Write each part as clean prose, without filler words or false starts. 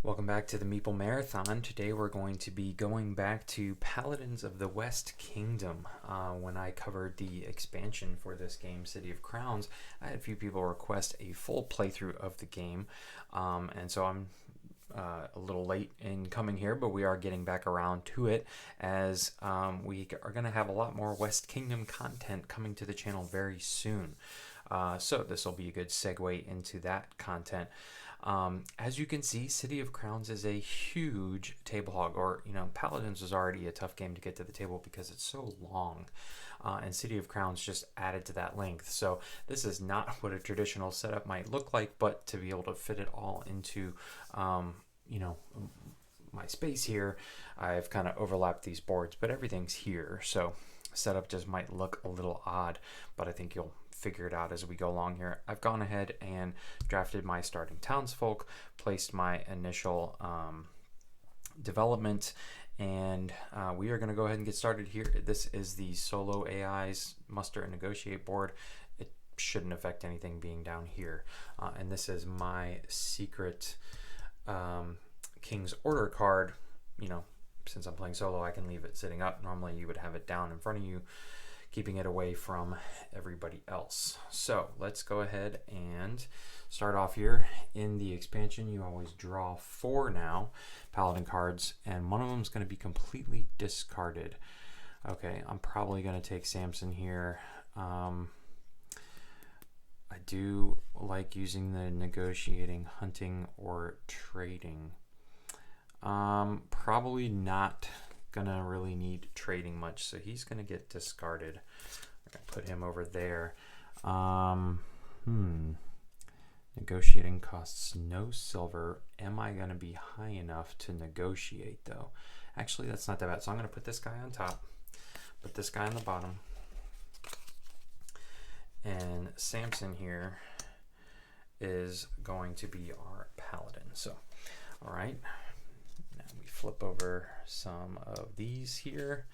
Welcome back to the Meeple Marathon. Today we're going to be going back to Paladins of the West Kingdom. When I covered the expansion for this game, City of Crowns, I had a few people request a full playthrough of the game, and so I'm a little late in coming here, but we are getting back around to it as we are going to have a lot more West Kingdom content coming to the channel very soon. So this will be a good segue into that content. As you can see, City of Crowns is a huge table hog, or, Paladins was already a tough game to get to the table because it's so long, and City of Crowns just added to that length. So this is not what a traditional setup might look like, but to be able to fit it all into, my space here, I've kind of overlapped these boards, but everything's here. So setup just might look a little odd, but I think you'll figure it out as we go along here. I've gone ahead and drafted my starting townsfolk, placed my initial development, and we are going to go ahead and get started here. This is the solo AI's muster and negotiate board. It shouldn't affect anything being down here, and this is my secret King's Order card. Since I'm playing solo, I can leave it sitting up. Normally you would have it down in front of you, keeping it away from everybody else. So let's go ahead and start off here. In the expansion, you always draw 4 now Paladin cards, and one of them is going to be completely discarded. Okay, I'm probably going to take Samson here. I do like using the negotiating, hunting, or trading. Probably not gonna really need trading much, so he's gonna get discarded. I'm gonna put him over there. Negotiating costs no silver. Am I gonna be high enough to negotiate though? Actually, that's not that bad. So I'm gonna put this guy on top, put this guy on the bottom, and Samson here is going to be our paladin. So, all right. Flip over some of these here,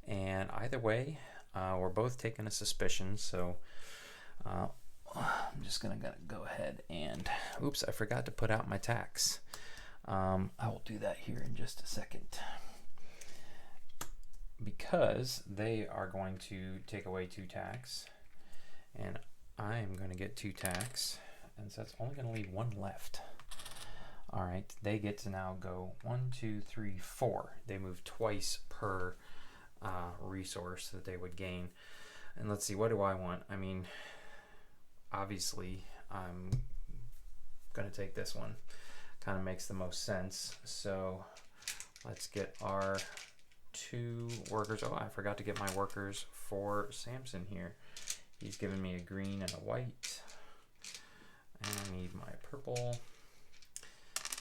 and either way we're both taking a suspicion, so I'm just gonna go ahead and oops, I forgot to put out my tax. I will do that here in just a second, because they are going to take away 2 tax and I am going to get 2 tax, and so that's only going to leave 1 left. All right, they get to now go 1, 2, 3, 4. They move twice per resource that they would gain. And let's see, what do I want? I mean, obviously, I'm going to take this one. Kind of makes the most sense. So let's get our 2 workers. Oh, I forgot to get my workers for Samson here. He's given me a green and a white. And I need my purple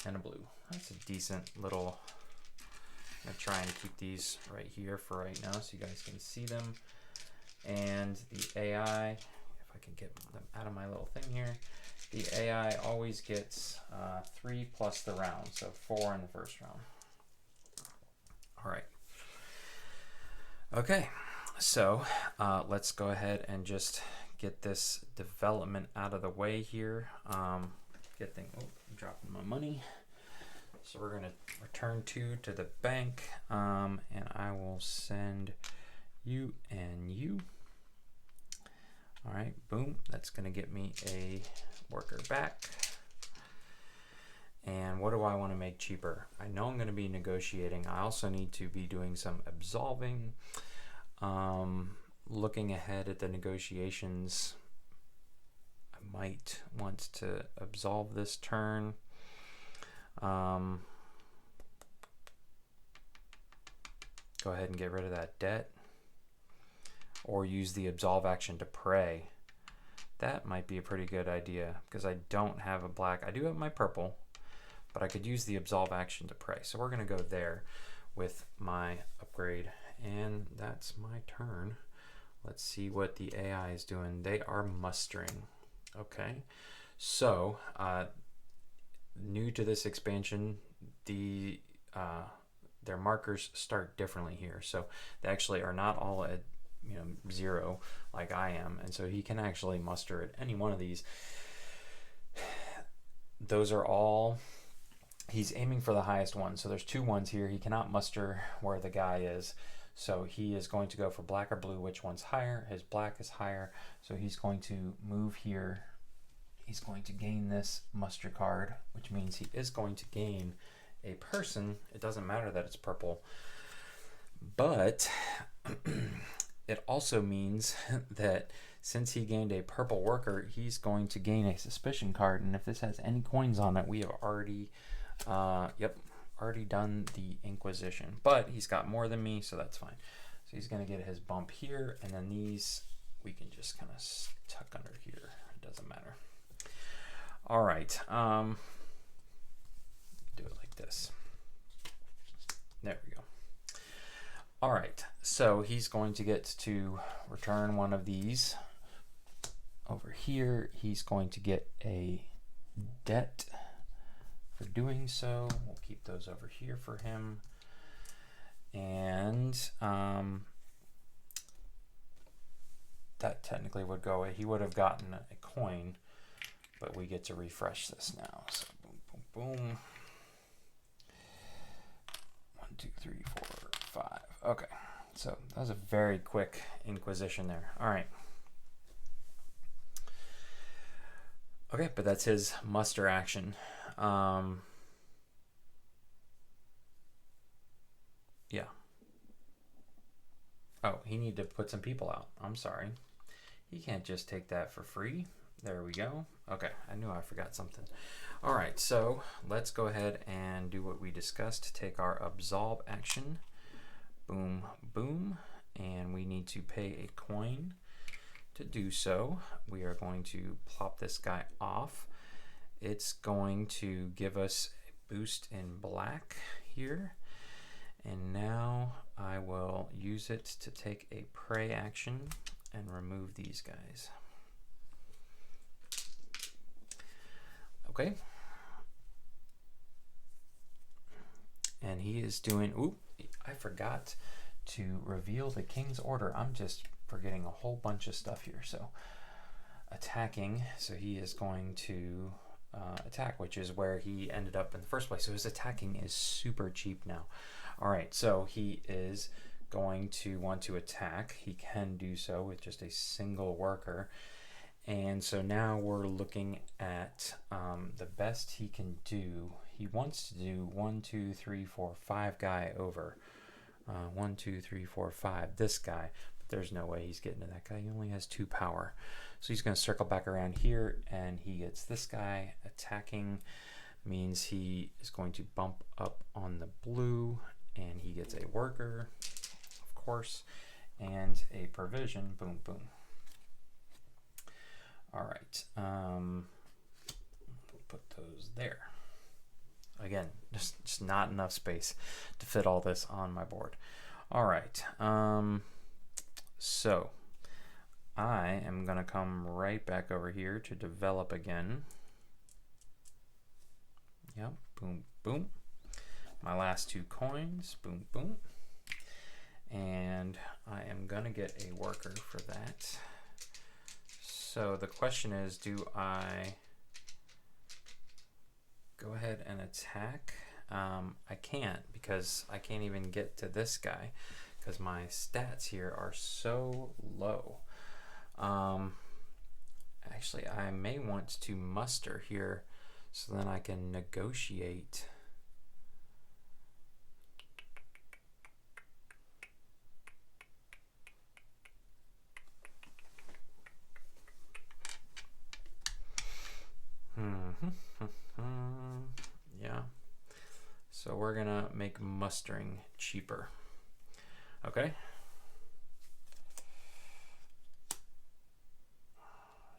and a blue. That's a decent little, I'm gonna try and keep these right here for right now so you guys can see them. And the AI, if I can get them out of my little thing here, the AI always gets 3 plus the round, so 4 in the first round. All right. Okay, so let's go ahead and just get this development out of the way here. I'm dropping my money. So we're going to return 2 to the bank, and I will send you and you. All right, boom. That's going to get me a worker back. And what do I want to make cheaper? I know I'm going to be negotiating. I also need to be doing some absolving. Looking ahead at the negotiations, I might want to absolve this turn. Go ahead and get rid of that debt, or use the absolve action to pray. That might be a pretty good idea, because I don't have a black. I do have my purple, but I could use the absolve action to pray. So we're going to go there with my upgrade, and that's my turn. Let's see what the AI is doing. They are mustering. Okay, so new to this expansion, their markers start differently here. So they actually are not all at 0 like I am, and so he can actually muster at any one of these. Those are all he's aiming for the highest one. So there's 2 ones here. He cannot muster where the guy is. So he is going to go for black or blue. Which one's higher? His black is higher. So he's going to move here. He's going to gain this muster card, which means he is going to gain a person. It doesn't matter that it's purple. But it also means that since he gained a purple worker, he's going to gain a suspicion card. And if this has any coins on it, we have already, already done the Inquisition. But he's got more than me, so that's fine. So he's going to get his bump here, and then these we can just kind of tuck under here. It doesn't matter. All right. Do it like this. There we go. All right, so he's going to get to return one of these. Over here, he's going to get a debt for doing so. We'll keep those over here for him. And that technically would go away. He would have gotten a coin, but we get to refresh this now. So boom, boom, boom. 1, 2, 3, 4, 5. Okay, so that was a very quick Inquisition there. All right. Okay, but that's his muster action. Yeah. Oh, he needed to put some people out. I'm sorry. He can't just take that for free. There we go. Okay, I knew I forgot something. All right, so let's go ahead and do what we discussed. Take our absolve action. Boom, boom. And we need to pay a coin. To do so, we are going to plop this guy off. It's going to give us a boost in black here. And now I will use it to take a prey action and remove these guys. Okay. And he is doing, oop, I forgot to reveal the King's Order. I'm just forgetting a whole bunch of stuff here. So attacking, so he is going to attack, which is where he ended up in the first place. So his attacking is super cheap now. All right, so he is going to want to attack. He can do so with just a single worker. And so now we're looking at the best he can do. He wants to do 1, 2, 3, 4, 5 guy over. 1, 2, 3, 4, 5. This guy, but there's no way he's getting to that guy. He only has 2 power. So he's going to circle back around here, and he gets this guy. Attacking means he is going to bump up on the blue, and he gets a worker, of course, and a provision. Boom, boom. All right. We'll put those there. Again, just not enough space to fit all this on my board. All right. So I am going to come right back over here to develop again. Yep. Boom, boom. My last 2 coins. Boom, boom. And I am going to get a worker for that. So the question is, do I go ahead and attack? I can't, because I can't even get to this guy because my stats here are so low. Actually, I may want to muster here so then I can negotiate. Yeah. So we're gonna make mustering cheaper. Okay.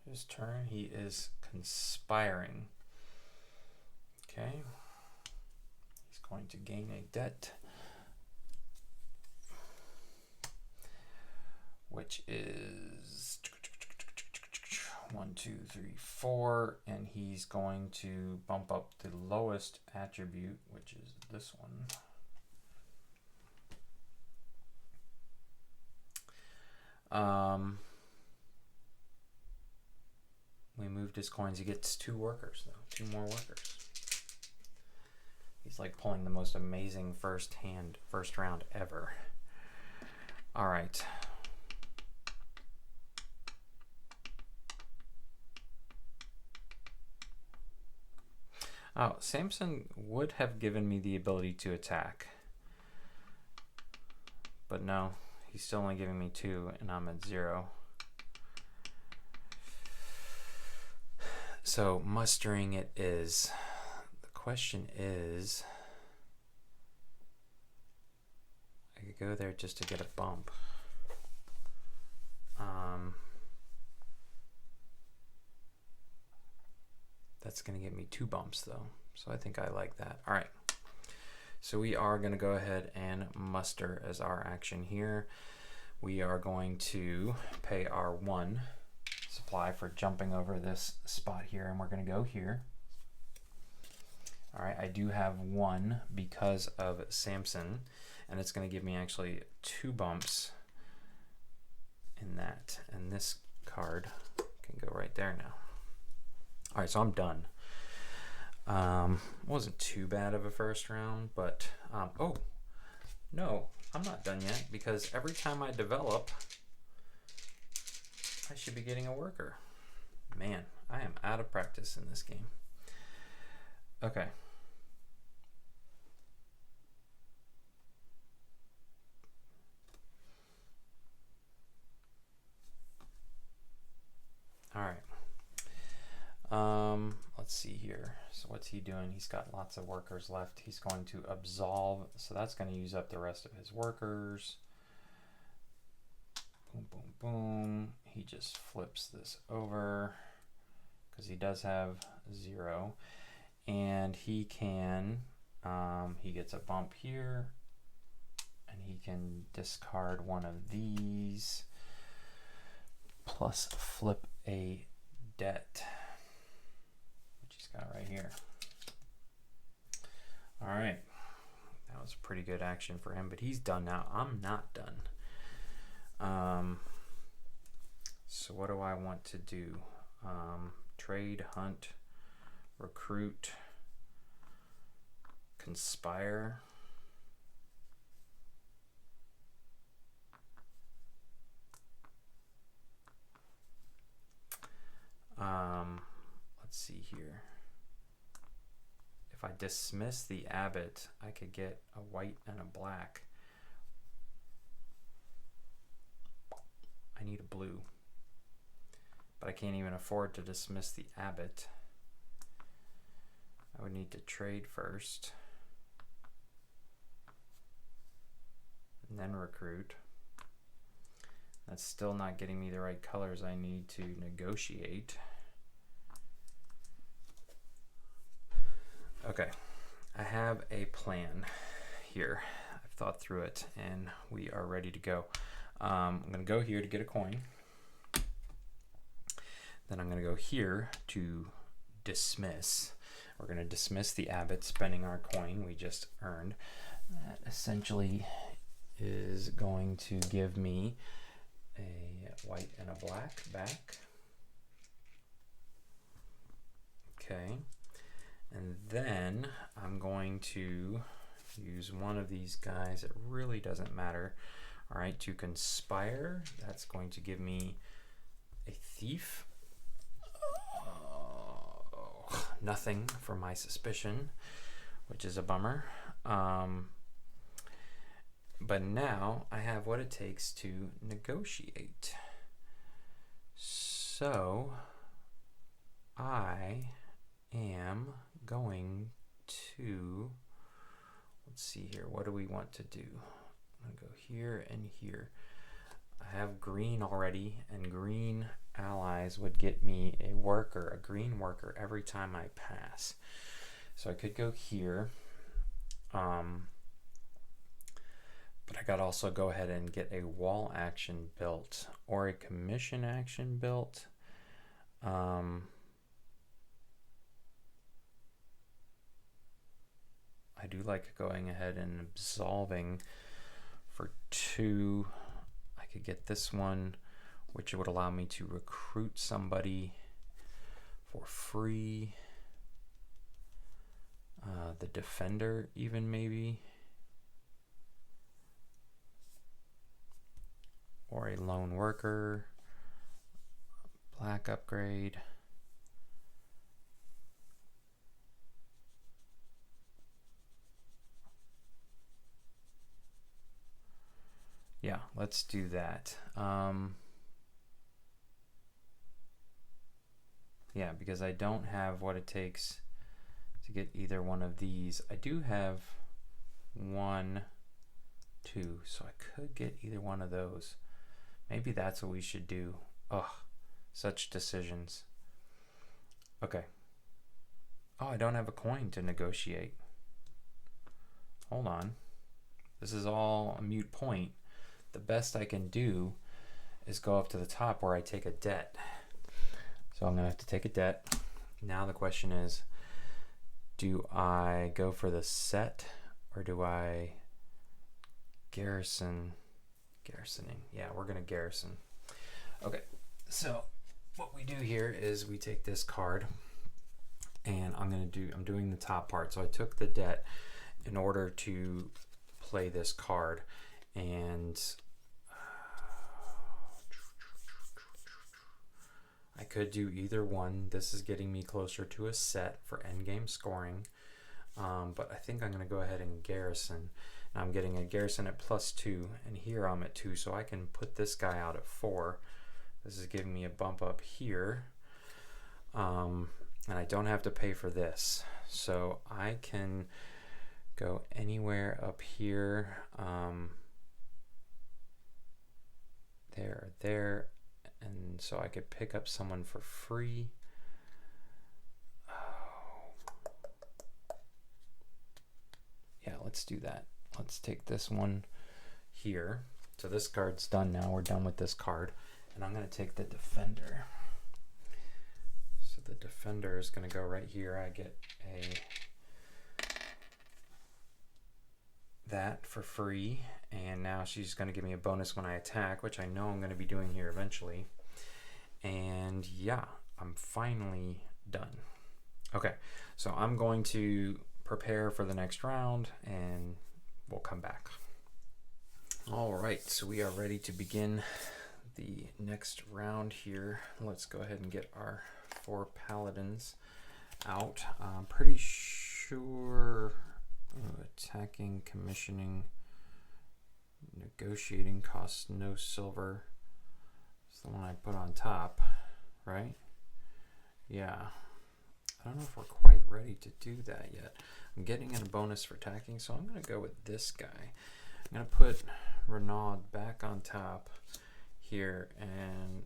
His turn. He is conspiring. Okay. He's going to gain a debt, which is 1, 2, 3, 4, and he's going to bump up the lowest attribute, which is this one. We moved his coins. He gets 2 workers, though. 2 more workers. He's like pulling the most amazing first round ever. All right. Oh, Samson would have given me the ability to attack. But no, he's still only giving me 2 and I'm at 0. So mustering it is. The question is, I could go there just to get a bump. That's going to give me 2 bumps though. So I think I like that. All right. So we are going to go ahead and muster as our action here. We are going to pay our 1 supply for jumping over this spot here, and we're going to go here. All right, I do have 1 because of Samson, and it's going to give me actually 2 bumps in that, and this card can go right there now. All right, so I'm done. Wasn't too bad of a first round, but oh no, I'm not done yet, because every time I develop, I should be getting a worker. Man, I am out of practice in this game. Okay. All right. Let's see here. So what's he doing? He's got lots of workers left. He's going to absolve, so that's going to use up the rest of his workers. Boom, boom, boom. He just flips this over because he does have 0, and he can he gets a bump here, and he can discard one of these plus flip a debt, which he's got right here. All right, that was a pretty good action for him, but he's done now. I'm not done. So what do I want to do? Trade, hunt, recruit, conspire. Let's see here. If I dismiss the abbot, I could get a white and a black. I need a blue, but I can't even afford to dismiss the abbot. I would need to trade first and then recruit. That's still not getting me the right colors I need to negotiate. Okay, I have a plan here. I've thought through it and we are ready to go. I'm going to go here to get a coin. Then I'm going to go here to dismiss. We're going to dismiss the abbot, spending our coin we just earned. That essentially is going to give me a white and a black back. Okay. And then I'm going to use one of these guys. It really doesn't matter. All right, to conspire, that's going to give me a thief. Nothing for my suspicion, which is a bummer. But now I have what it takes to negotiate. So I am going to, let's see here, what do we want to do? I'm gonna go here and here. I have green already, and green allies would get me a worker, a green worker, every time I pass. So I could go here, but I gotta also go ahead and get a wall action built or a commission action built. I do like going ahead and absolving for 2. I could get this one, which would allow me to recruit somebody for free. the defender even maybe. Or a lone worker. Black upgrade. Yeah, let's do that. Yeah, because I don't have what it takes to get either one of these. I do have 1, 2, so I could get either one of those. Maybe that's what we should do. Ugh, such decisions. Okay. Oh, I don't have a coin to negotiate. Hold on. This is all a moot point. The best I can do is go up to the top where I take a debt. So I'm going to have to take a debt. Now the question is, do I go for the set or do I garrisoning? Yeah, we're going to garrison. Okay, so what we do here is we take this card and I'm doing the top part. So I took the debt in order to play this card, and I could do either one. This is getting me closer to a set for endgame scoring, but I think I'm going to go ahead and garrison. Now I'm getting a garrison at +2, and here I'm at 2, so I can put this guy out at 4. This is giving me a bump up here, and I don't have to pay for this, so I can go anywhere up here. There. And so I could pick up someone for free. Oh. Yeah, let's do that. Let's take this one here. So this card's done now. We're done with this card. And I'm going to take the defender. So the defender is going to go right here. I get that for free. And now she's going to give me a bonus when I attack, which I know I'm going to be doing here eventually. And yeah, I'm finally done. Okay, so I'm going to prepare for the next round and we'll come back. All right, so we are ready to begin the next round here. Let's go ahead and get our 4 paladins out. I'm pretty sure attacking, commissioning, negotiating costs no silver. It's the one I put on top, right? Yeah. I don't know if we're quite ready to do that yet. I'm getting a bonus for attacking, so I'm going to go with this guy. I'm going to put Renaud back on top here, and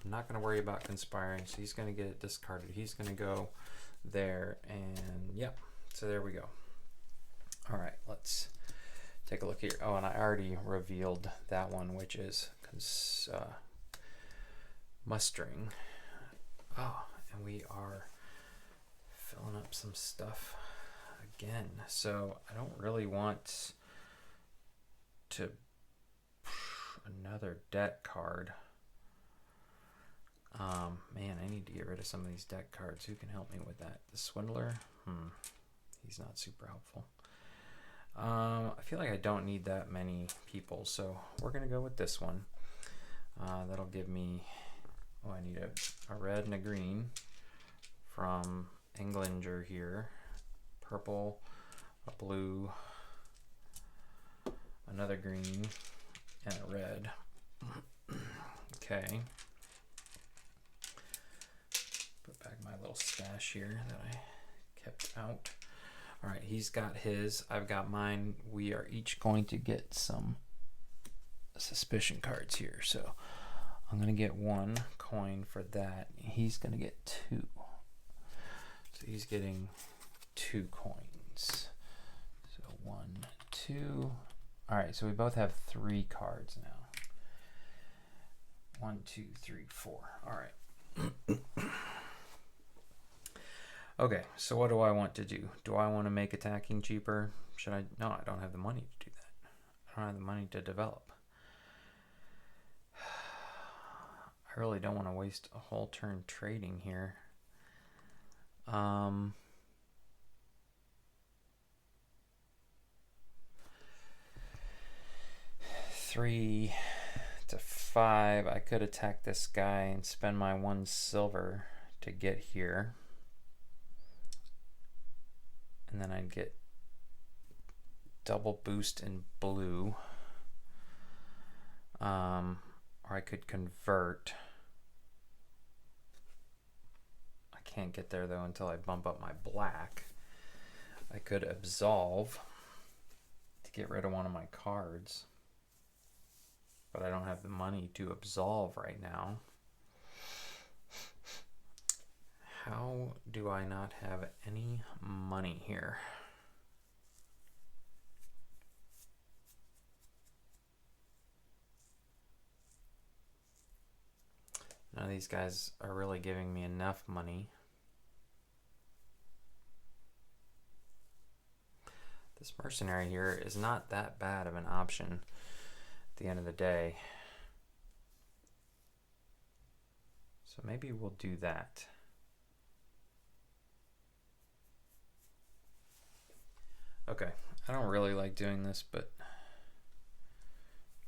I'm not going to worry about conspiring, so he's going to get it discarded. He's going to go there, and yep. So there we go. All right, let's take a look here. Oh, and I already revealed that one, which is mustering. Oh, and we are filling up some stuff again. So I don't really want to another debt card. Man, I need to get rid of some of these debt cards. Who can help me with that? The swindler? He's not super helpful. I feel like I don't need that many people, so we're gonna go with this one. That'll give me, I need a red and a green from Englinger here, purple, a blue, another green, and a red. Okay. Put back my little stash here that I kept out. All right, he's got his, I've got mine. We are each going to get some suspicion cards here. So I'm going to get 1 coin for that. He's going to get 2. So he's getting 2 coins. So 1, 2. All right, so we both have 3 cards now. 1, 2, 3, 4. All right. Okay, so what do I want to do? Do I want to make attacking cheaper? Should I? No, I don't have the money to do that. I don't have the money to develop. I really don't want to waste a whole turn trading here. 3 to 5. I could attack this guy and spend my 1 silver to get here. And then I'd get double boost in blue. Or I could convert. I can't get there though until I bump up my black. I could absolve to get rid of one of my cards. But I don't have the money to absolve right now. How do I not have any money here? None of these guys are really giving me enough money. This mercenary here is not that bad of an option at the end of the day. So maybe we'll do that. Okay, I don't really like doing this, but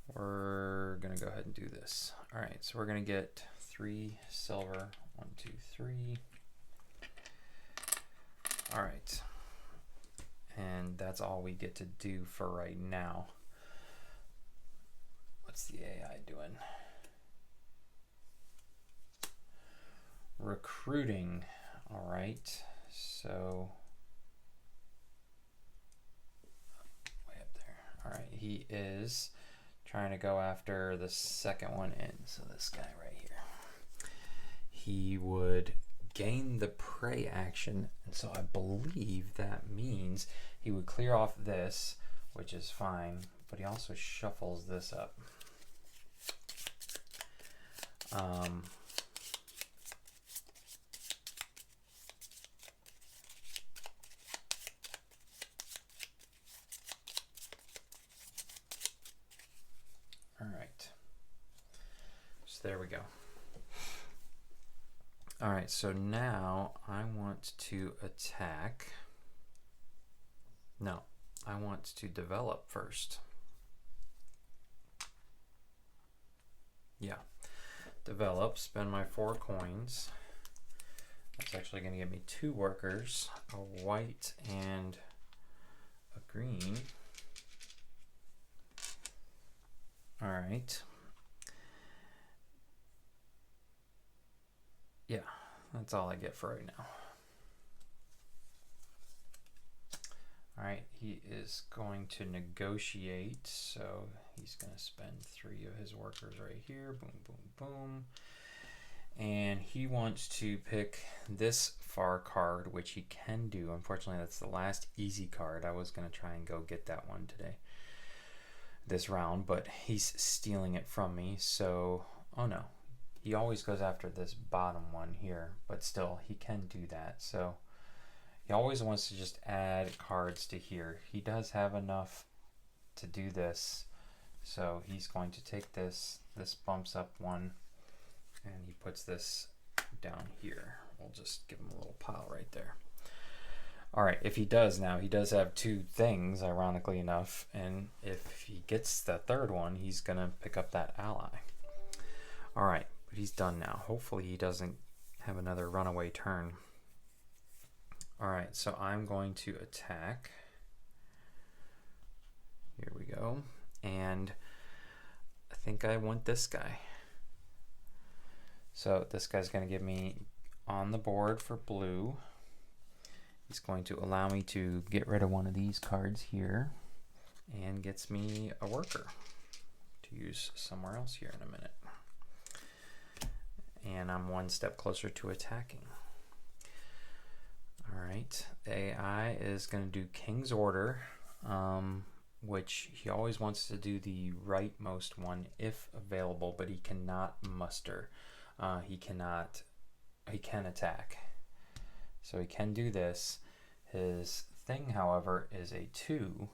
we're gonna go ahead and do this. All right, so we're gonna get 3 silver, 1, 2, 3. All right, and that's all we get to do for right now. What's the AI doing? Recruiting. All right, so way up there. All right, he is trying to go after the second one in. So this guy right here. He would gain the prey action, and so I believe that means he would clear off this, which is fine, but he also shuffles this up. All right, so there we go. All right, so now I want to attack. No, I want to develop first. Yeah, develop, spend my 4 coins. That's actually going to give me 2 workers, a white and a green. All right. Yeah, that's all I get for right now. All right, he is going to negotiate, so he's going to spend 3 of his workers right here. Boom, boom, boom. And he wants to pick this far card, which he can do. Unfortunately, that's the last easy card. I was going to try and go get that one today, this round, but he's stealing it from me. So, oh no. He always goes after this bottom one here, but still, he can do that. So he always wants to just add cards to here. He does have enough to do this, so he's going to take this. This bumps up 1, and he puts this down here. We'll just give him a little pile right there. All right, if he does now, he does have 2 things, ironically enough, and if he gets the 3rd one, he's going to pick up that ally. All right. But he's done now. Hopefully he doesn't have another runaway turn. All right, so I'm going to attack. Here we go. And I think I want this guy. So this guy's going to give me on the board for blue. He's going to allow me to get rid of one of these cards here and gets me a worker to use somewhere else here in a minute. And I'm 1 step closer to attacking. All right, the AI is going to do King's Order, which he always wants to do the rightmost one if available, but he cannot muster. He can attack. So he can do this. His thing, however, is a 2,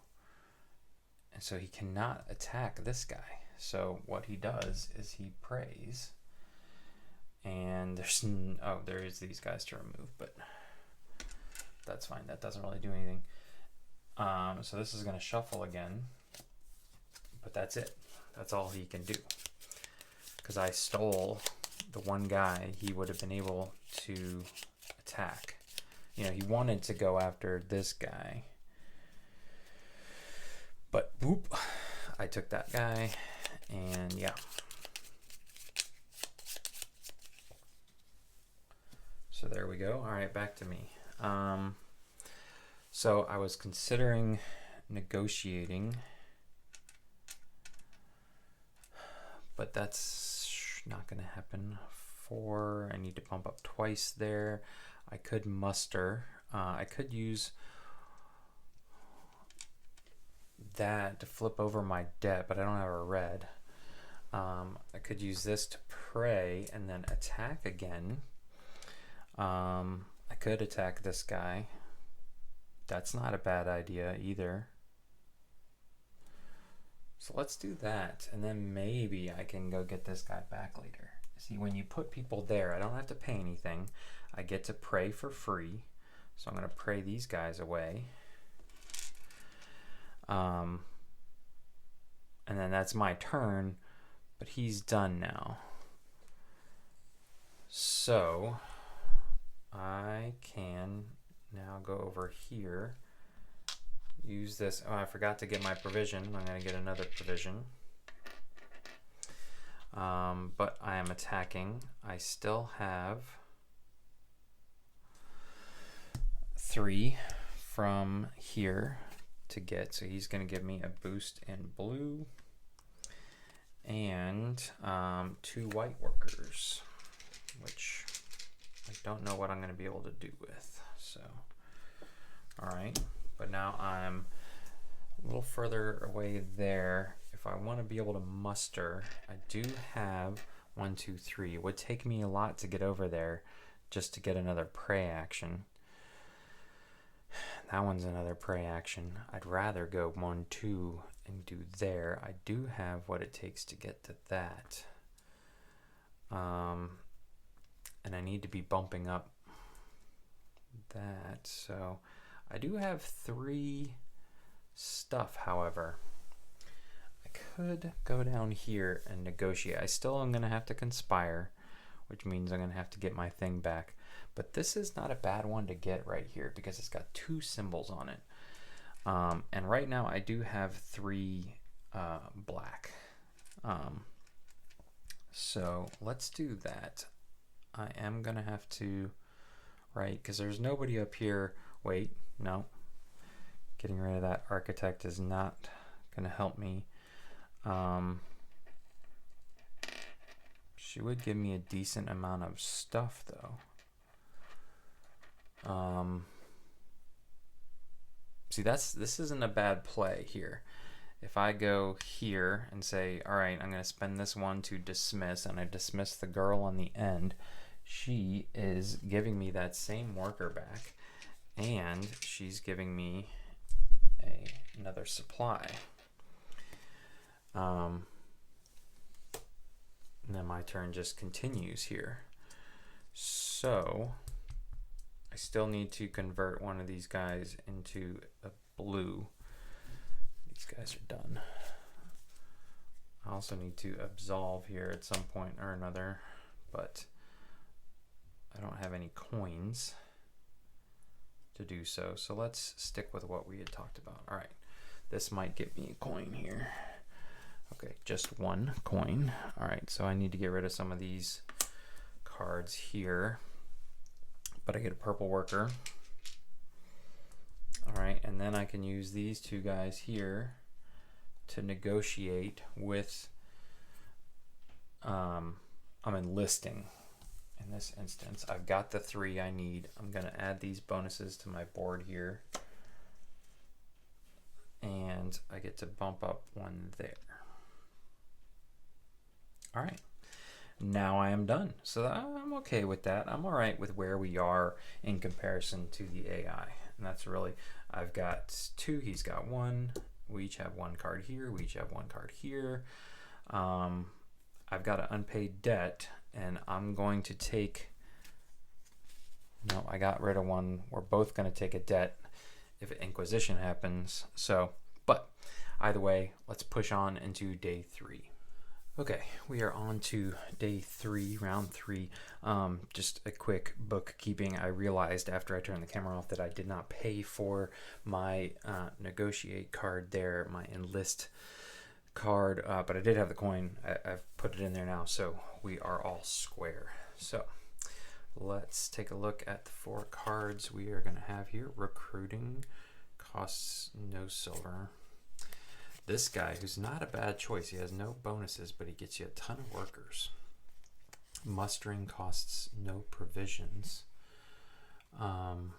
and so he cannot attack this guy. So what he does is he prays. And there's, oh, there is these guys to remove, but that's fine. That doesn't really do anything. So this is going to shuffle again, but that's it. That's all he can do. Because I stole the one guy he would have been able to attack. You know, he wanted to go after this guy. But boop, I took that guy, and yeah. So there we go. All right, back to me. So I was considering negotiating, but that's not going to happen. 4, I need to bump up twice there. I could muster. I could use that to flip over my debt, but I don't have a red. I could use this to pray and then attack again. I could attack this guy. That's not a bad idea either. So let's do that, and then maybe I can go get this guy back later. See, when you put people there, I don't have to pay anything. I get to pray for free. So I'm going to pray these guys away. And then that's my turn, but he's done now. So I can now go over here, use this. Oh, I forgot to get my provision. I'm going to get another provision. But I am attacking. I still have 3 from here to get, so he's going to give me a boost in blue and 2 white workers, which I don't know what I'm going to be able to do with. So, all right, but now I'm a little further away there. If I want to be able to muster, I do have 1, 2, 3. It would take me a lot to get over there just to get another prey action. That one's another prey action. I'd rather go 1, 2 and do there. I do have what it takes to get to that. And I need to be bumping up that. So I do have 3 stuff, however. I could go down here and negotiate. I still am going to have to conspire, which means I'm going to have to get my thing back. But this is not a bad one to get right here because it's got 2 symbols on it. And right now I do have 3 black. So let's do that. I am going to have to, right, because there's nobody up here. Wait, no. Getting rid of that architect is not going to help me. She would give me a decent amount of stuff, though. See, this isn't a bad play here. If I go here and say, all right, I'm going to spend this one to dismiss, and I dismiss the girl on the end, she is giving me that same worker back, and she's giving me another supply. And then my turn just continues here. So I still need to convert one of these guys into a blue. These guys are done. I also need to absolve here at some point or another, but I don't have any coins to do so. So let's stick with what we had talked about. All right, this might get me a coin here. Okay, just 1 coin. All right, so I need to get rid of some of these cards here. But I get a purple worker. All right, and then I can use these 2 guys here to negotiate with, I'm enlisting in this instance. I've got the 3 I need. I'm gonna add these bonuses to my board here. And I get to bump up 1 there. All right. Now I am done. So I'm okay with that. I'm all right with where we are in comparison to the AI. And that's really, I've got 2, he's got 1. We each have 1 card here. We each have 1 card here. I've got an unpaid debt, and I'm going to take, no, I got rid of 1. We're both going to take a debt if an Inquisition happens. So But either way, let's push on into day 3. Okay, we are on to day 3, round 3. Just a quick bookkeeping. I realized after I turned the camera off that I did not pay for my negotiate card there, my enlist card, but I did have the coin. I've put it in there now, so we are all square. So let's take a look at the 4 cards we are going to have here. Recruiting costs no silver. This guy, who's not a bad choice, he has no bonuses, but he gets you a ton of workers. Mustering costs no provisions. I've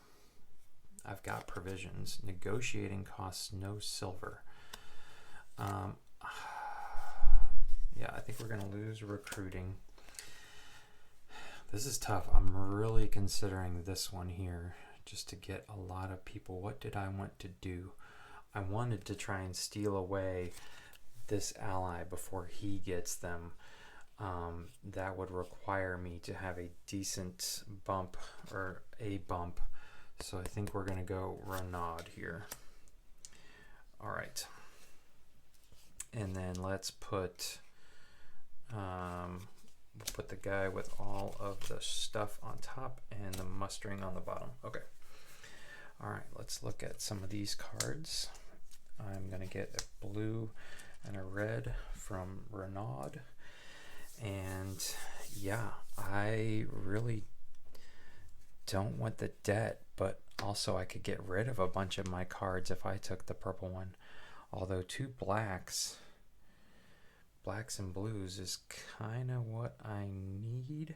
got provisions. Negotiating costs no silver. Yeah, I think we're going to lose recruiting. This is tough. I'm really considering this one here just to get a lot of people. What did I want to do? I wanted to try and steal away this ally before he gets them. That would require me to have a decent bump or a bump. So I think we're going to go Renaud here. All right. And then let's put we'll put the guy with all of the stuff on top and the mustering on the bottom. Okay. All right, let's look at some of these cards. I'm going to get a blue and a red from Renaud. And yeah, I really don't want the debt, but also I could get rid of a bunch of my cards if I took the purple one. Although 2 blacks and blues is kind of what I need.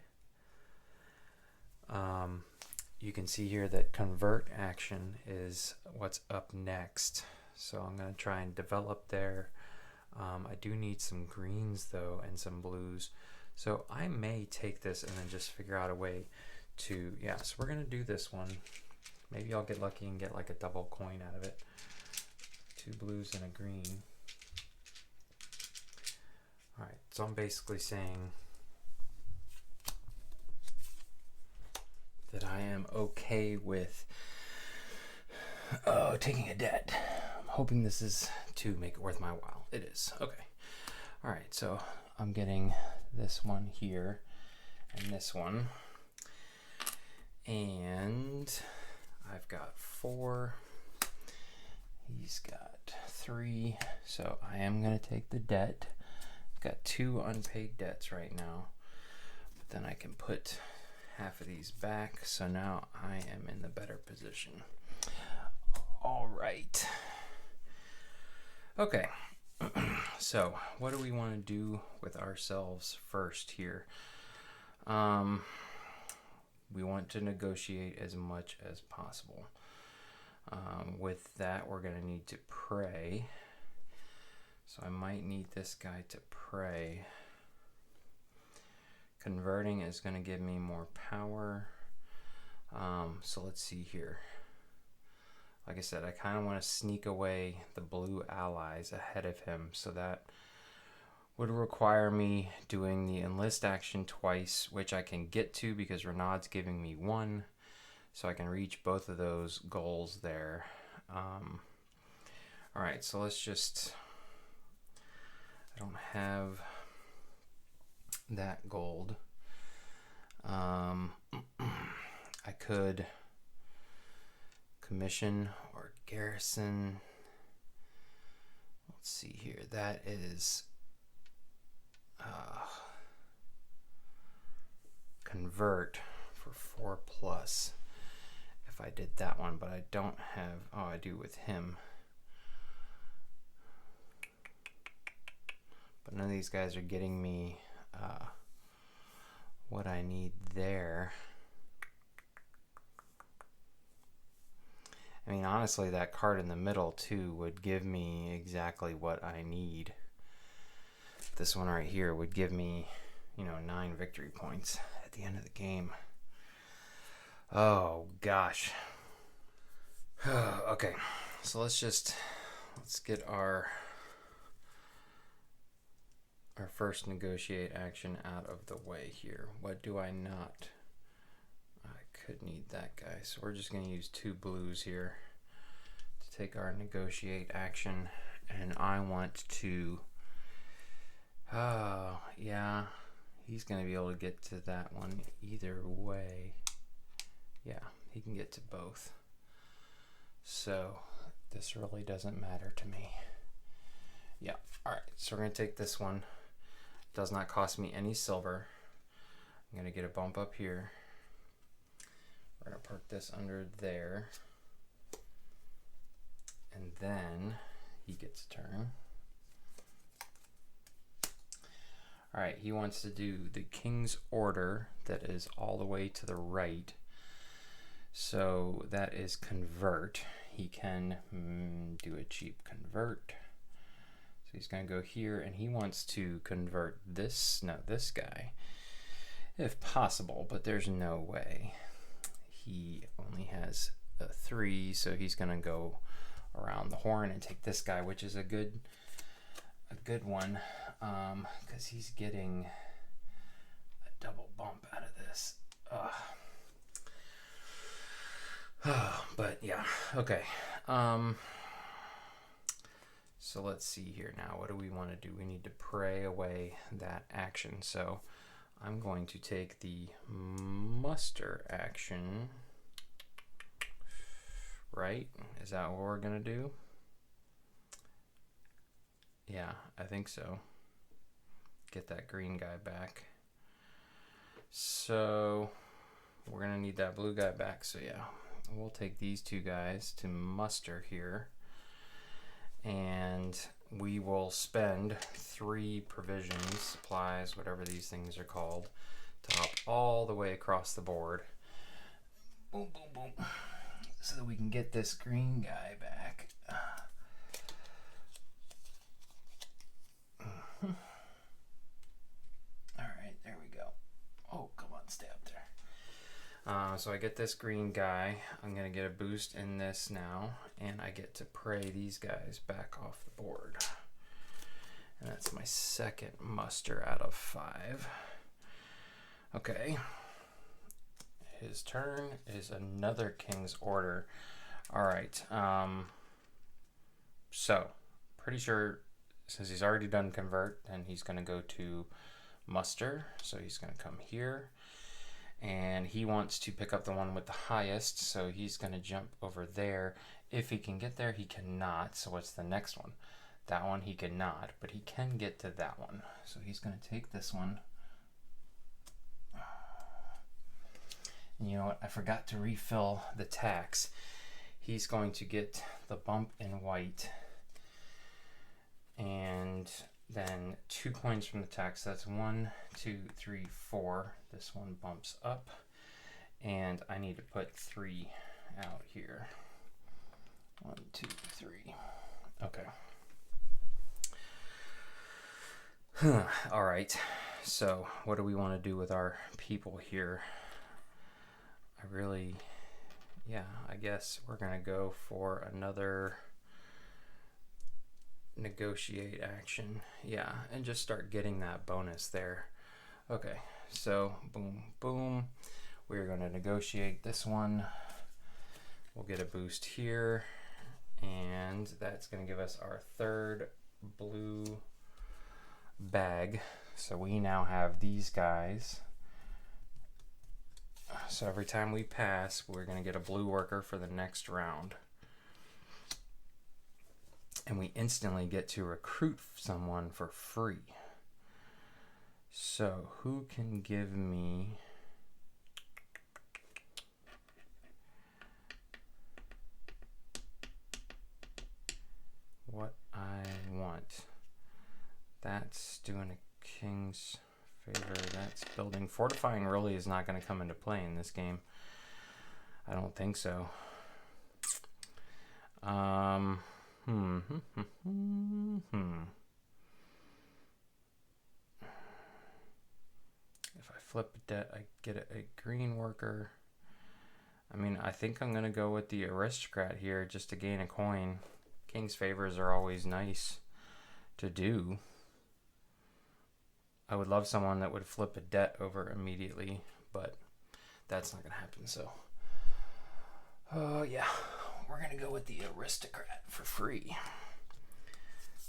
You can see here that convert action is what's up next. So I'm going to try and develop there. I do need some greens though and some blues. So I may take this and then just figure out a way to, yeah, so we're going to do this one. Maybe I'll get lucky and get like a double coin out of it. 2 blues and a green. All right, so I'm basically saying that I am okay with taking a debt. I'm hoping this is to make it worth my while. It is. Okay. All right, so I'm getting this one here and this one. And I've got 4. He's got 3. So I am going to take the debt. I've got 2 unpaid debts right now. But then I can put half of these back. So now I am in the better position. All right. Okay. So what do we want to do with ourselves first here? We want to negotiate as much as possible. With that, we're going to need to pray. So I might need this guy to pray. Converting is going to give me more power. So let's see here. Like I said, I kind of want to sneak away the blue allies ahead of him. So that would require me doing the enlist action twice, which I can get to because Renaud's giving me 1. So I can reach both of those goals there. All right, so let's just, I don't have that gold. I could commission or garrison. Let's see here. That is convert for 4+. If I did that one, but I don't have, oh, I do with him. But none of these guys are getting me what I need there. I mean, honestly, that card in the middle too would give me exactly what I need. This one right here would give me, 9 victory points at the end of the game. Oh gosh. Okay, so let's get our first negotiate action out of the way here. What do I not? I could need that guy, so we're just going to use 2 blues here to take our negotiate action, and I want to, oh, yeah, he's going to be able to get to that one either way. Yeah, he can get to both. So this really doesn't matter to me. Yeah, all right, so we're going to take this one. It does not cost me any silver. I'm going to get a bump up here. We're going to park this under there. And then he gets a turn. All right, he wants to do the King's Order that is all the way to the right. So that is convert. He can do a cheap convert. So he's going to go here, and he wants to convert this guy, if possible, but there's no way. He only has a 3, so he's going to go around the horn and take this guy, which is a good one, because he's getting a double bump out of this. But yeah, okay. So let's see here now. What do we want to do? We need to pray away that action. So I'm going to take the muster action. Right? Is that what we're going to do? Yeah, I think so. Get that green guy back. So we're going to need that blue guy back. So yeah, we'll take these 2 guys to muster here. And we will spend 3 provisions, supplies, whatever these things are called, to hop all the way across the board. Boom, boom, boom. So that we can get this green guy back. Alright, there we go. Oh, come on, stay up there. So I get this green guy. I'm going to get a boost in this now, and I get to pray these guys back off the board. And that's my second muster out of 5. Okay. His turn is another King's Order. All right. So pretty sure since he's already done convert, then he's going to go to muster. So he's going to come here, and he wants to pick up the one with the highest. So he's going to jump over there. If he can get there, he cannot. So what's the next one? That one he cannot, but he can get to that one. So he's going to take this one. And you know what? I forgot to refill the tax. He's going to get the bump in white. And then 2 coins from the tax. That's 1, 2, 3, 4. This one bumps up. And I need to put 3 out here. 1, 2, 3. Okay. All right. So what do we want to do with our people here? I guess we're going to go for another negotiate action. Yeah, and just start getting that bonus there. Okay, so boom, boom. We're going to negotiate this one. We'll get a boost here, and that's going to give us our 3rd blue bag. So we now have these guys. So every time we pass, we're going to get a blue worker for the next round. And we instantly get to recruit someone for free. So who can give me... what I want? That's doing a king's favor. That's building. Fortifying really is not going to come into play in this game. I don't think so. If I flip a debt, I get a green worker. I mean, I think I'm going to go with the aristocrat here just to gain a coin. King's favors are always nice to do. I would love someone that would flip a debt over immediately, but that's not going to happen. So, yeah, we're going gonna go with the aristocrat for free.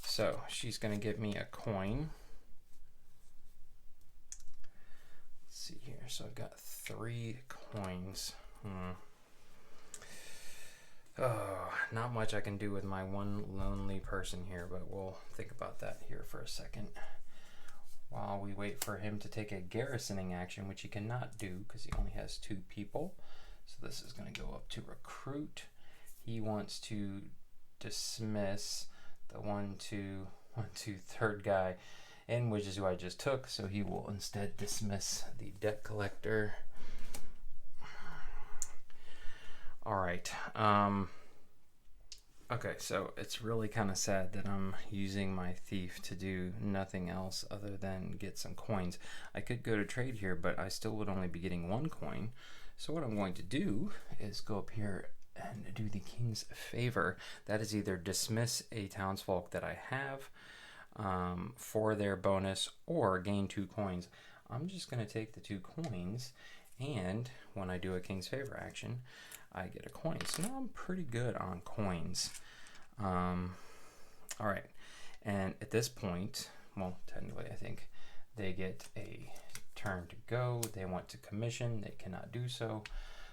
So she's gonna give me a coin. Let's see here. So I've got 3 coins. Oh, not much I can do with my one lonely person here, but we'll think about that here for a second. While we wait for him to take a garrisoning action, which he cannot do because he only has 2 people. So this is going to go up to recruit. He wants to dismiss the 1, 2, 3rd guy, and which is who I just took. So he will instead dismiss the debt collector. All right. Okay, so it's really kind of sad that I'm using my thief to do nothing else other than get some coins. I could go to trade here, but I still would only be getting 1 coin. So what I'm going to do is go up here and do the king's favor. That is either dismiss a townsfolk that I have for their bonus or gain 2 coins. I'm just going to take the 2 coins, and when I do a king's favor action, I get a coin. So now I'm pretty good on coins. All right, and at this point, well, technically I think they get a turn to go. They want to commission, they cannot do so.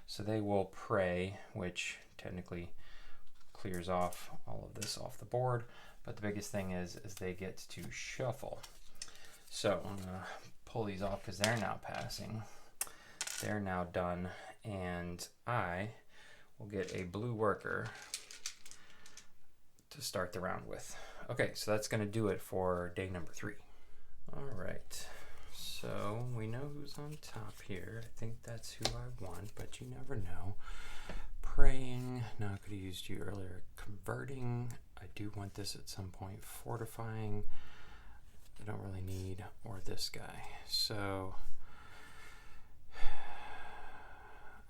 So they will pray, which technically clears off all of this off the board. But the biggest thing is they get to shuffle. So I'm gonna pull these off because they're now passing. They're now done, and I will get a blue worker to start the round with. Okay, so that's going to do it for day number 3. All right, so we know who's on top here. I think that's who I want, but you never know. Praying, no, I could have used you earlier. Converting, I do want this at some point. Fortifying, I don't really need, or this guy. So,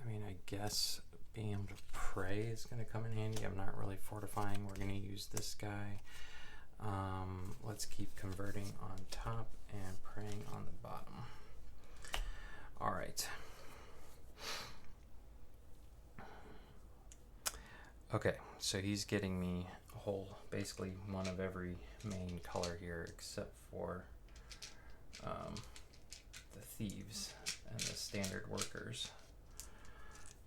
I mean, I guess being able to pray is going to come in handy. I'm not really fortifying. We're going to use this guy. Let's keep converting on top and praying on the bottom. All right. Okay, so he's getting me a whole, basically one of every main color here except for the thieves and the standard workers.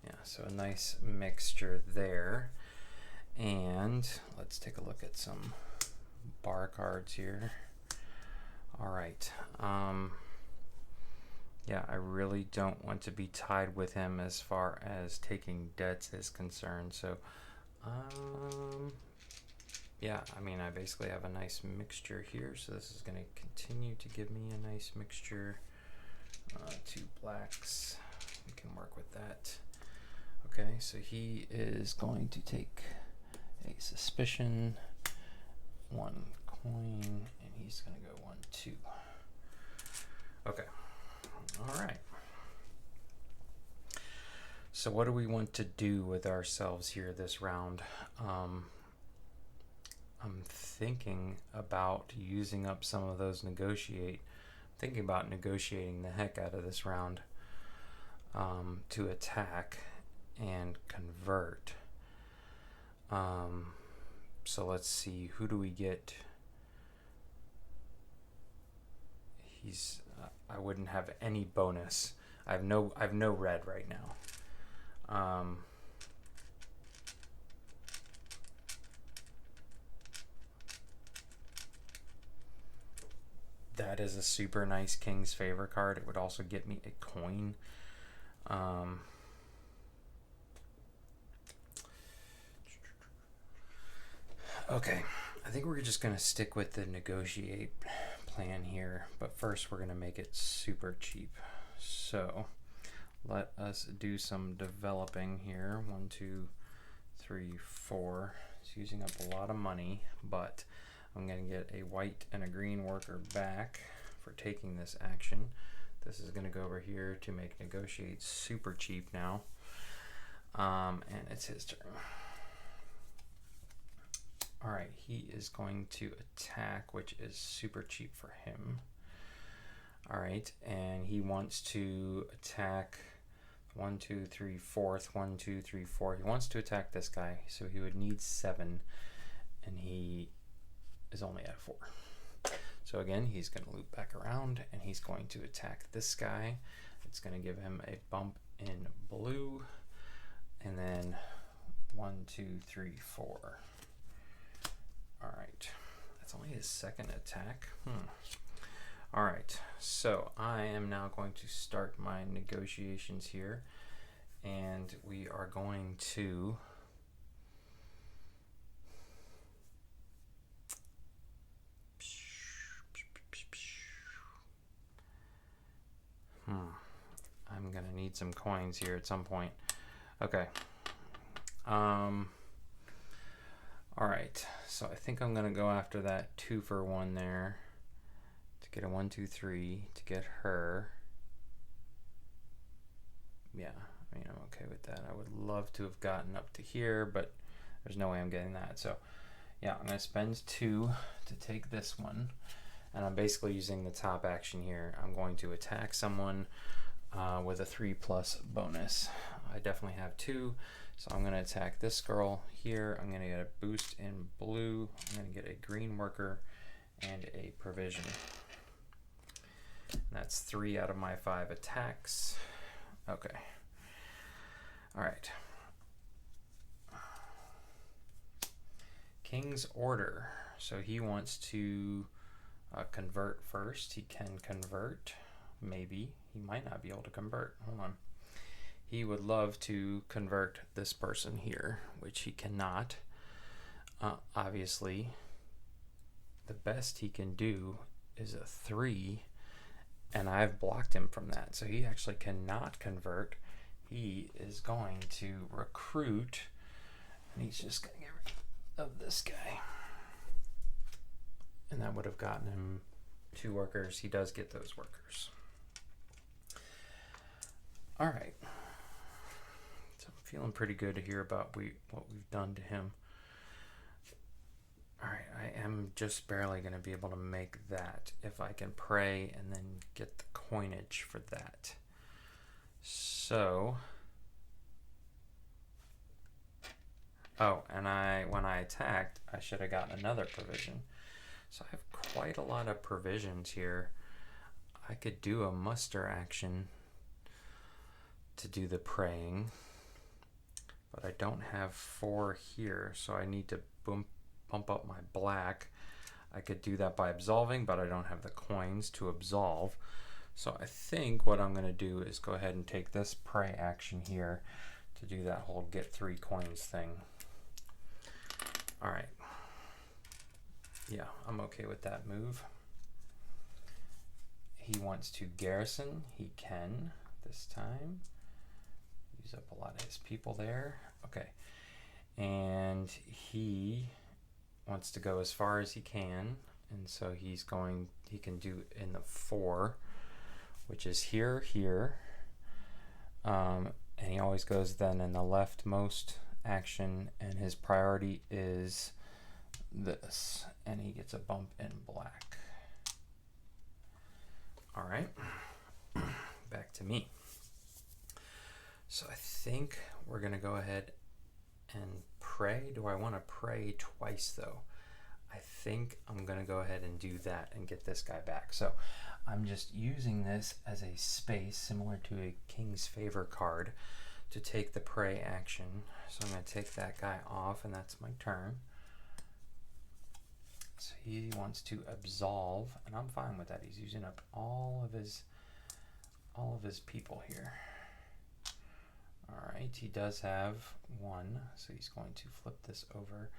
Yeah, so a nice mixture there. And let's take a look at some bar cards here. All right. Yeah, I really don't want to be tied with him as far as taking debts is concerned. So, yeah, I mean, I basically have a nice mixture here. So this is going to continue to give me a nice mixture. 2 blacks. We can work with that. Okay, so he is going to take a suspicion, 1 coin, and he's going to go 1, 2. Okay, all right. So what do we want to do with ourselves here this round? I'm thinking about using up some of those thinking about negotiating the heck out of this round to attack and convert. So let's see, who do we get? He's I wouldn't have any bonus. I have no red right now. That is a super nice King's Favor card. It would also get me a coin. Okay, I think we're just going to stick with the negotiate plan here, but first we're going to make it super cheap. So let us do some developing here. 1, 2, 3, 4. It's using up a lot of money, but I'm going to get a white and a green worker back for taking this action. This is going to go over here to make negotiate super cheap now. And it's his turn. All right, he is going to attack, which is super cheap for him. All right, and he wants to attack 1, 2, 3, fourth. 1, 2, 3, 4. He wants to attack this guy, so he would need 7, and he is only at 4. So again, he's going to loop back around, and he's going to attack this guy. It's going to give him a bump in blue, and then 1, 2, 3, 4. All right, that's only his second attack. All right, so I am now going to start my negotiations here, and we are going to I'm gonna need some coins here at some point. Okay. All right, so I think I'm gonna go after that 2 for 1 there to get a 1, 2, 3 to get her. Yeah, I mean, I'm okay with that. I would love to have gotten up to here, but there's no way I'm getting that. So yeah, I'm gonna spend 2 to take this one, and I'm basically using the top action here. I'm going to attack someone with a 3+ bonus. I definitely have 2, so I'm going to attack this girl here. I'm going to get a boost in blue. I'm going to get a green worker and a provision. And that's 3 out of my 5 attacks. Okay. All right. King's Order. So he wants to convert first. He can convert. Maybe. He might not be able to convert. Hold on. He would love to convert this person here, which he cannot. Obviously, the best he can do is a 3, and I've blocked him from that. So he actually cannot convert. He is going to recruit, and he's just going to get rid of this guy. And that would have gotten him 2 workers. He does get those workers. All right, so I'm feeling pretty good here about what we've done to him. All right, I am just barely going to be able to make that if I can pray and then get the coinage for that. So, oh, and when I attacked, I should have gotten another provision. So I have quite a lot of provisions here. I could do a muster action to do the praying, but I don't have 4 here, so I need to bump up my black. I could do that by absolving, but I don't have the coins to absolve. So I think what I'm going to do is go ahead and take this pray action here to do that whole get 3 coins thing. All right. Yeah, I'm okay with that move. He wants to garrison. He can this time. Use up a lot of his people there. Okay. And he wants to go as far as he can. And so he can do in the 4, which is here. And he always goes then in the leftmost action, and his priority is this, and he gets a bump in black. All right, back to me. So I think we're gonna go ahead and pray. Do I want to pray twice though? I think I'm gonna go ahead and do that and get this guy back. So I'm just using this as a space similar to a King's Favor card to take the pray action. So I'm gonna take that guy off, and that's my turn. So he wants to absolve, and I'm fine with that. He's using up all of his people here. All right, he does have 1, so he's going to flip this over.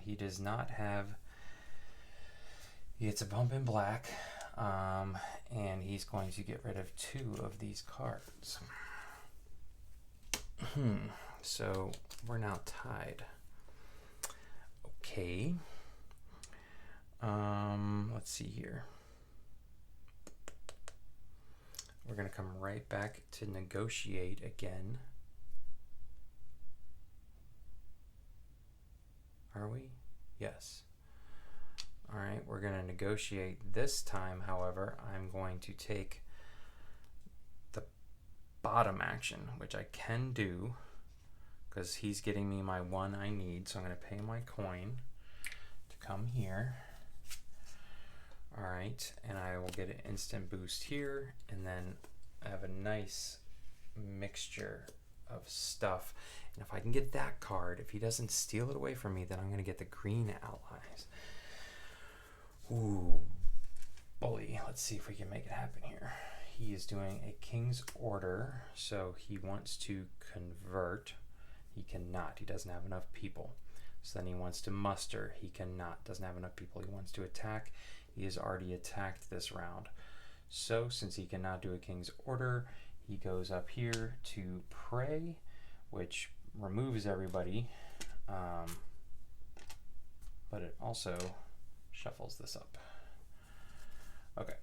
He does not have. He gets a bump in black, and he's going to get rid of 2 of these cards. So we're now tied. Okay. Let's see here. We're going to come right back to negotiate again. Are we? Yes. All right, we're going to negotiate this time. However, I'm going to take the bottom action, which I can do because he's getting me my 1 I need. So I'm going to pay my coin to come here. All right, and I will get an instant boost here, and then I have a nice mixture of stuff. And if I can get that card, if he doesn't steal it away from me, then I'm going to get the green allies. Ooh, bully. Let's see if we can make it happen here. He is doing a king's order, so he wants to convert. He cannot. He doesn't have enough people. So then he wants to muster. He cannot. Doesn't have enough people. He wants to attack. He has already attacked this round. So since he cannot do a king's order, he goes up here to pray, which removes everybody, but it also shuffles this up. Okay.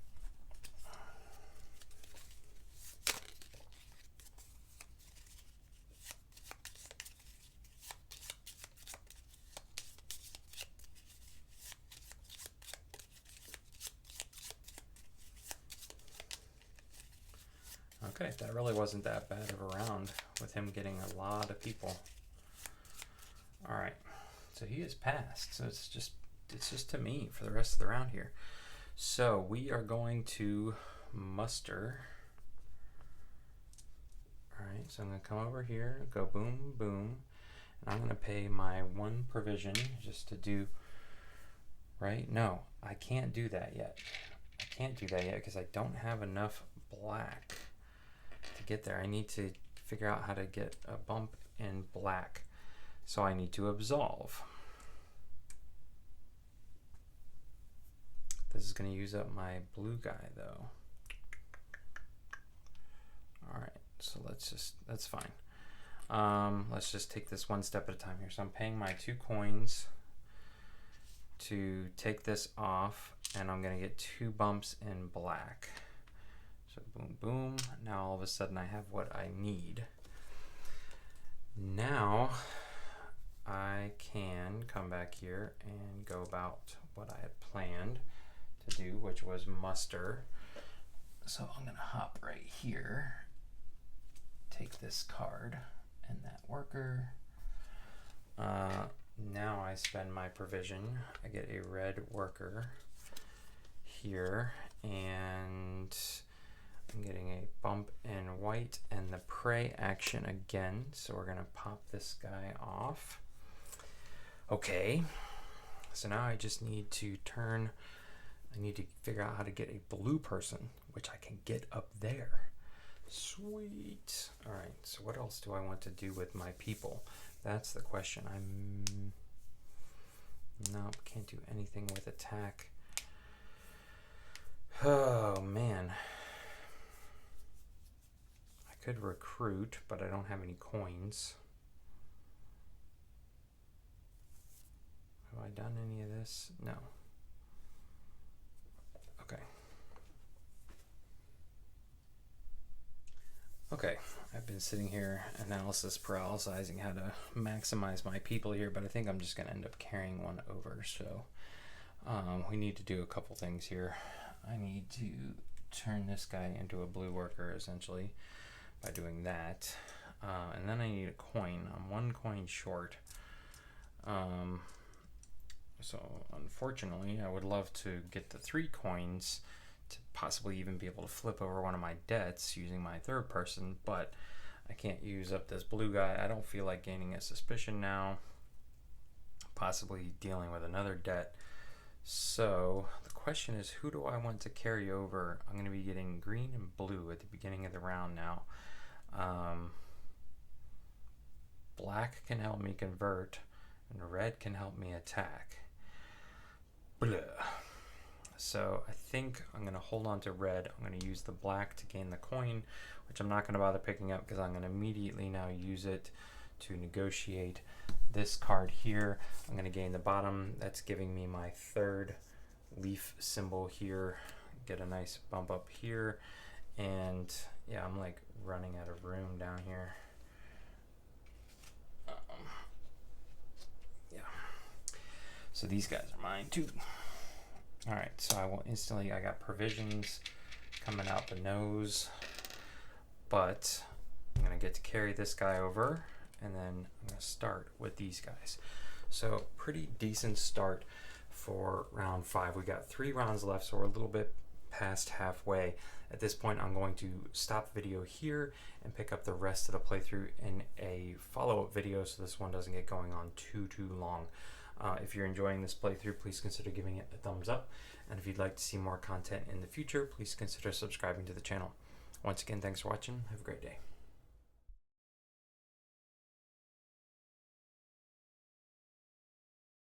Okay, that really wasn't that bad of a round with him getting a lot of people. All right, so he has passed. So it's just to me for the rest of the round here. So we are going to muster. All right, so I'm going to come over here, go boom, boom, and I'm going to pay my 1 provision just to do. Right? No, I can't do that yet. I can't do that yet because I don't have enough black to get there. I need to figure out how to get a bump in black. So I need to absolve. This is going to use up my blue guy though. All right, so that's fine. Let's just take this one step at a time here. So I'm paying my 2 coins to take this off, and I'm going to get 2 bumps in black. So boom, boom. Now all of a sudden I have what I need. Now I can come back here and go about what I had planned to do, which was muster. So I'm going to hop right here, take this card and that worker. Now I spend my provision. I get a red worker here, and I'm getting a bump in white and the prey action again. So we're gonna pop this guy off. Okay, so now I just need to I need to figure out how to get a blue person, which I can get up there. Sweet. All right, so what else do I want to do with my people? That's the question. Nope, can't do anything with attack. Oh man. I could recruit, but I don't have any coins. Have I done any of this? No. Okay. Okay, I've been sitting here analysis paralysizing how to maximize my people here, but I think I'm just going to end up carrying one over. So we need to do a couple things here. I need to turn this guy into a blue worker essentially by doing that. And then I need a coin. I'm 1 coin short. So unfortunately, I would love to get the 3 coins to possibly even be able to flip over one of my debts using my 3rd person, but I can't use up this blue guy. I don't feel like gaining a suspicion now, possibly dealing with another debt. So the question is, who do I want to carry over? I'm going to be getting green and blue at the beginning of the round now. Black can help me convert, and red can help me attack. Blah. So I think I'm going to hold on to red. I'm going to use the black to gain the coin, which I'm not going to bother picking up because I'm going to immediately now use it to negotiate this card here. I'm going to gain the bottom. That's giving me my 3rd leaf symbol here. Get a nice bump up here. And yeah, I'm like running out of room down here. Yeah. So these guys are mine too. All right, so I will instantly, I got provisions coming out the nose, but get to carry this guy over, and then I'm going to start with these guys. So pretty decent start for round 5. We got 3 rounds left, so we're a little bit past halfway. At this point, I'm going to stop the video here and pick up the rest of the playthrough in a follow-up video so this one doesn't get going on too long. If you're enjoying this playthrough, please consider giving it a thumbs up, and if you'd like to see more content in the future, please consider subscribing to the channel. Once again, thanks for watching. Have a great day.